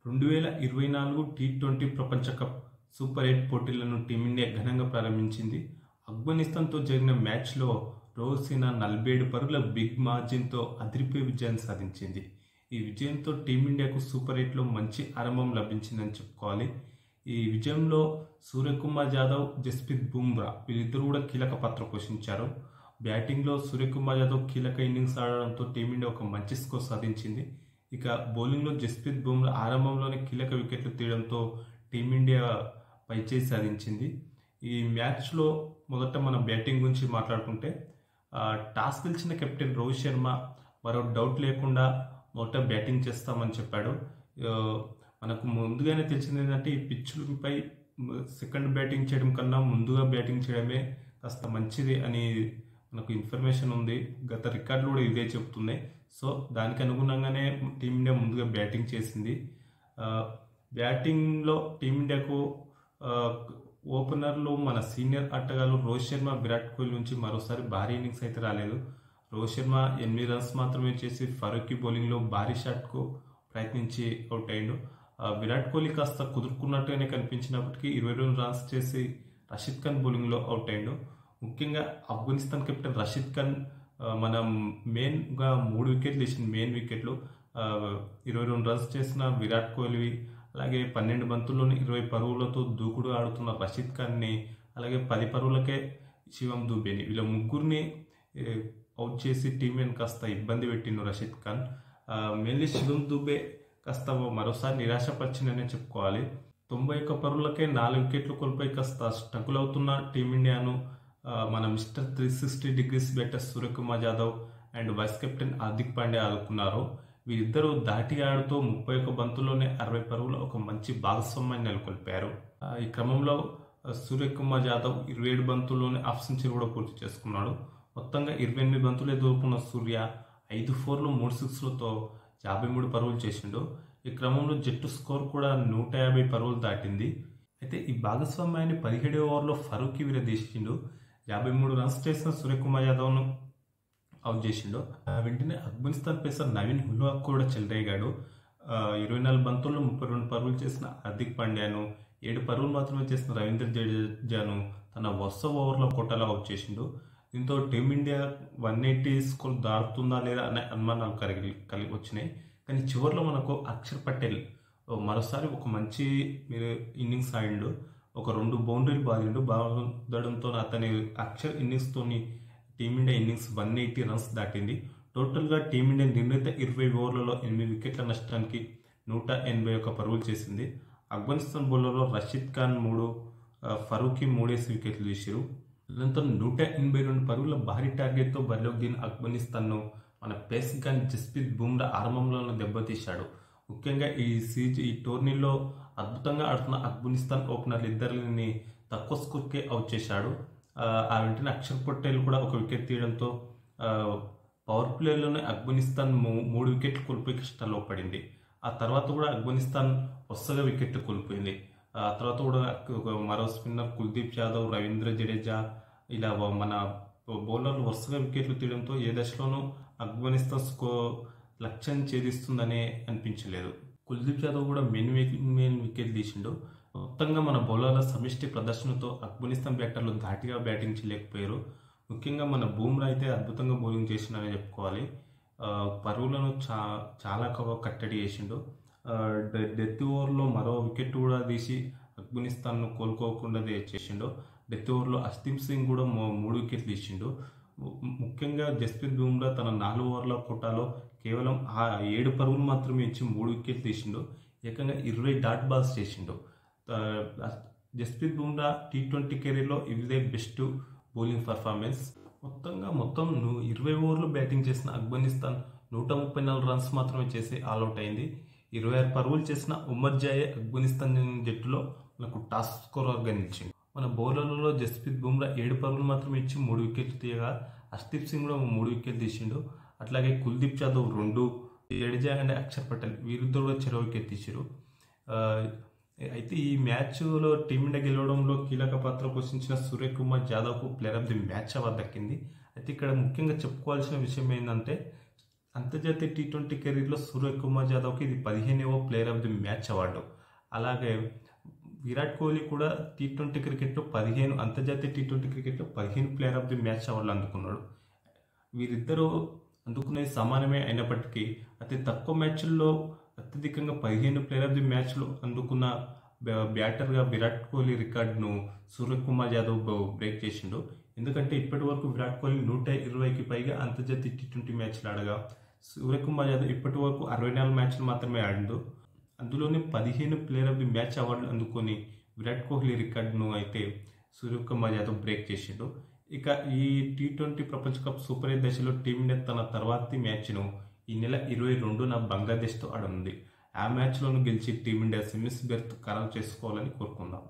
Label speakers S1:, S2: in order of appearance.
S1: 2024 T20 ప్రపంచ cup super 8 పోటీలను team India ఘనంగా ప్రారంభించింది. ఆఫ్ఘనిస్తాన్తో జరిగిన మ్యాచ్లో రోహిత్ సేన 47 పరుగుల బిగ్ మార్జిన్తో అదిరిపోయే విజయాన్ని సాధించింది. ఈ విజయంతో టీమిండియాకు సూపర్ 8లో మంచి ఆరంభం లభించిందని చెప్పుకోవాలి. ఈ విజయంలో సూర్యకుమార్ యాదవ్, జస్ప్రీత్ బుమ్రా వీళ్ళిద్దరూ కూడా కీలక పాత్ర పోషించారు. బ్యాటింగ్లో సూర్యకుమార్ యాదవ్ కీలక ఇన్నింగ్స్ ఆడడంతో టీమిండియా ఒక మంచి స్కోర్ సాధించింది. ఇక బౌలింగ్లో జస్ప్రీత్ బుమ్రా ఆరంభంలోనే కీలక వికెట్లు తీయడంతో టీమిండియా పైచేయి సాధించింది. ఈ మ్యాచ్లో మొదట మన బ్యాటింగ్ గురించి మాట్లాడుకుంటే టాస్ గెలిచిన కెప్టెన్ రోహిత్ శర్మ మరో డౌట్ లేకుండా మొదట బ్యాటింగ్ చేస్తామని చెప్పాడు. మనకు ముందుగానే తెలిసింది ఏంటంటే ఈ పిచ్లపై సెకండ్ బ్యాటింగ్ చేయడం కన్నా ముందుగా బ్యాటింగ్ చేయడమే కాస్త మంచిది అని మనకు ఇన్ఫర్మేషన్ ఉంది. గత రికార్డులు కూడా ఇదే చెప్తున్నాయి. సో దానికి అనుగుణంగానే టీమిండియా ముందుగా బ్యాటింగ్ చేసింది. బ్యాటింగ్లో టీమిండియాకు ఓపెనర్లు మన సీనియర్ ఆటగాళ్ళు రోహిత్ శర్మ, విరాట్ కోహ్లీ నుంచి మరోసారి భారీ ఇన్నింగ్స్ అయితే రాలేదు. రోహిత్ శర్మ 8 రన్స్ మాత్రమే చేసి ఫరూకీ బౌలింగ్లో భారీ షాట్కు ప్రయత్నించి అవుట్ అయ్యిండు. విరాట్ కోహ్లీ కాస్త కుదురుకున్నట్టుగానే కనిపించినప్పటికీ 22 రన్స్ చేసి రషీద్ ఖాన్ బౌలింగ్లో అవుట్ అయ్యిండు. ముఖ్యంగా ఆఫ్ఘనిస్తాన్ కెప్టెన్ రషీద్ ఖాన్ మనం మెయిన్గా 3 వికెట్లు తీసిన మెయిన్ వికెట్లు 22 రన్స్ చేసిన విరాట్ కోహ్లీ, అలాగే 12 బంతుల్లోని 20 పరుగులతో దూకుడు ఆడుతున్న రషీద్ ఖాన్ని, అలాగే 10 పరుగులకే శివం దూబేని వీళ్ళ ముగ్గురిని అవుట్ చేసి టీంని కాస్త ఇబ్బంది పెట్టిండు రషీద్ ఖాన్. మెయిన్లీ శివం దూబే కాస్త మరోసారి నిరాశపరిచిందనే చెప్పుకోవాలి. 91 పరుగులకే 4 వికెట్లు కోల్పోయి కాస్త స్ట్రగుల్ అవుతున్న టీమిండియాను మన Mister 360 degrees batter Suryakumar Yadav and vice captain Hardik Pandya ఆడుకున్నారు. వీరిద్దరూ దాటి ఆడుతూ 31 బంతుల్లోనే 60 పరుగుల ఒక మంచి భాగస్వామ్యాన్ని నెలకొల్పారు. ఈ క్రమంలో సూర్యకుమార్ యాదవ్ 27 బంతుల్లోనే హాఫ్ సెంచరీ కూడా పూర్తి చేసుకున్నాడు. మొత్తంగా 28 బంతులు ఎదుర్కొన్న సూర్య 5 4లు 3 6లతో 53 పరుగులు చేసిండు. ఈ క్రమంలో జట్టు స్కోర్ కూడా 150 పరుగులు దాటింది. అయితే ఈ భాగస్వామ్యాన్ని 17వ ఓవర్లో ఫరూకీ విడదీసిండు. 53 రన్స్ చేసిన సూర్యకుమార్ యాదవ్ను అవుట్ చేసిండు. వెంటనే ఆఫ్ఘనిస్తాన్ పేసర్ నవీన్ ఉల్హాక్ కూడా చెలరేగాడు. 24 బంతుల్లో 32 పరుగులు చేసిన హార్దిక్ పాండ్యాను, 7 పరుగులు మాత్రమే చేసిన రవీంద్ర జడేజాను తన వరుస ఓవర్ల కోటాలో అవుట్ చేసిండు. దీంతో టీమిండియా 180 స్కోర్ దాటుతుందా లేదా అనే అనుమానాలు కలిగి వచ్చినాయి. కానీ చివరిలో మనకు అక్షర్ పటేల్ మరోసారి ఒక మంచి ఇన్నింగ్స్ ఆడిండు. ఒక 2 బౌండరీలు బాధడంతో అతని అక్షర్ ఇన్నింగ్స్తోని టీమిండియా ఇన్నింగ్స్ 180 రన్స్ దాటింది. టోటల్గా టీమిండియా నిర్ణీత 20 ఓవర్లలో 8 వికెట్ల నష్టానికి 181 పరుగులు చేసింది. ఆఫ్ఘనిస్తాన్ బౌలర్లో రషీద్ ఖాన్ 3, ఫరూకీ 3 వికెట్లు తీశారు. అనంతరం 182 పరుగుల భారీ టార్గెట్తో బరిలోకి దిగిన ఆఫ్ఘనిస్తాన్ను మన పేస్ గన్ జస్ప్రీత్ బుమ్రా ఆరంభంలోనే దెబ్బతీశాడు. ముఖ్యంగా ఈ టోర్నీలో అద్భుతంగా ఆడుతున్న ఆఫ్ఘనిస్తాన్ ఓపెనర్లు ఇద్దరిని తక్కువ స్కోర్కే అవుట్ చేశాడు. ఆ వెంటనే అక్షర్ పటేల్ కూడా ఒక వికెట్ తీయడంతో పవర్ ప్లేలోనే ఆఫ్ఘనిస్తాన్ 3 వికెట్లు కోల్పోయి కష్టాల్లో పడింది. ఆ తర్వాత కూడా ఆఫ్ఘనిస్తాన్ వరుసగా వికెట్లు కోల్పోయింది. ఆ తర్వాత కూడా మరో స్పిన్నర్ కుల్దీప్ యాదవ్, రవీంద్ర జడేజా ఇలా మన బౌలర్లు వరుసగా వికెట్లు తీయడంతో ఏ దశలోనూ ఆఫ్ఘనిస్తాన్ లక్ష్యం ఛేదిస్తుందనే అనిపించలేదు. కుల్దీప్ యాదవ్ కూడా మెయిన్ వికెట్ తీసిండు. మొత్తంగా మన బౌలర్ల సమిష్టి ప్రదర్శనతో ఆఫ్ఘనిస్తాన్ బ్యాటర్లు ధాటిగా బ్యాటింగ్ చేయలేకపోయారు. ముఖ్యంగా మన బూమ్రా అయితే అద్భుతంగా బౌలింగ్ చేసిండని చెప్పుకోవాలి. పరుగులను చాలా కట్టడి చేసిండు. డెత్ ఓవర్లో మరో వికెట్ కూడా తీసి ఆఫ్ఘనిస్తాన్ను కోలుకోకుండా చేసిండు. డెత్ ఓవర్లో అర్ష్దీప్ సింగ్ కూడా 3 వికెట్లు తీసిండు. ముఖ్యంగా జస్ప్రీత్ బుమ్రా తన 4 ఓవర్ల కోటాలో కేవలం 7 పరుగులు మాత్రమే ఇచ్చి 3 వికెట్లు తీసిండు. ఏకంగా 20 డాట్ బాల్స్ చేసిండు. జస్ప్రీత్ బుమ్రా టీ20 కెరీర్లో ఇదే బెస్ట్ బౌలింగ్ పర్ఫార్మెన్స్. మొత్తం 20 ఓవర్లు బ్యాటింగ్ చేసిన ఆఫ్ఘనిస్తాన్ 134 రన్స్ మాత్రమే చేసి ఆల్అౌట్ అయింది. 26 పరుగులు చేసిన ఉమర్ జాయే ఆఫ్ఘనిస్తాన్ జట్టులో మనకు టాప్ స్కోరర్గా నిలిచింది. మన బౌలర్లలో జస్ప్రీత్ బుమ్రా 7 పరుగులు మాత్రమే ఇచ్చి 3 వికెట్లు తీయగా అర్ష్దీప్ సింగ్ కూడా 3 వికెట్లు తీసిండు. అట్లాగే కుల్దీప్ యాదవ్ 2, జడేజా అండ్ అక్షర్ పటేల్ వీరిద్దరు కూడా చెరో వికెట్ తీశారు. అయితే ఈ మ్యాచ్లో టీమిండియా గెలవడంలో కీలక పాత్ర పోషించిన సూర్యకుమార్ యాదవ్కు player of the match award దక్కింది. అయితే ఇక్కడ ముఖ్యంగా చెప్పుకోవాల్సిన విషయం ఏంటంటే అంతర్జాతీయ టీ20 కెరీర్లో సూర్యకుమార్ యాదవ్కి ఇది 15వ player of the match award. అలాగే విరాట్ కోహ్లీ కూడా టీ20 క్రికెట్లో 15 అంతర్జాతీయ టీ20 క్రికెట్లో 15 ప్లేయర్ ఆఫ్ ది మ్యాచ్ అవార్డులు అందుకున్నాడు. వీరిద్దరూ అందుకునేది సమానమే అయినప్పటికీ అతి తక్కువ మ్యాచ్ల్లో అత్యధికంగా 15 ప్లేయర్ ఆఫ్ ది మ్యాచ్లు అందుకున్న బ్యాటర్గా విరాట్ కోహ్లీ రికార్డును సూర్యకుమార్ యాదవ్ బ్రేక్ చేసిండు. ఎందుకంటే ఇప్పటి వరకు విరాట్ కోహ్లీ 120కి పైగా అంతర్జాతీయ టీ20 మ్యాచ్లు ఆడగా సూర్యకుమార్ యాదవ్ ఇప్పటి వరకు 64 మ్యాచ్లు మాత్రమే ఆడిండు. అందులోనే 15 ప్లేయర్ ఆఫ్ ది మ్యాచ్ అవార్డులు అందుకొని విరాట్ కోహ్లీ రికార్డును అయితే సూర్యకుమార్ యాదవ్ బ్రేక్ చేసిండు. ఇక ఈ టీ20 ప్రపంచ కప్ సూపర్ 8 దశలో టీమిండియా తన తర్వాతి మ్యాచ్ను ఈ నెల 22న బంగ్లాదేశ్తో ఆడనుంది. ఆ మ్యాచ్లోనూ గెలిచి టీమిండియా సెమీస్ బెర్త్ ఖరారు చేసుకోవాలని కోరుకుందాం.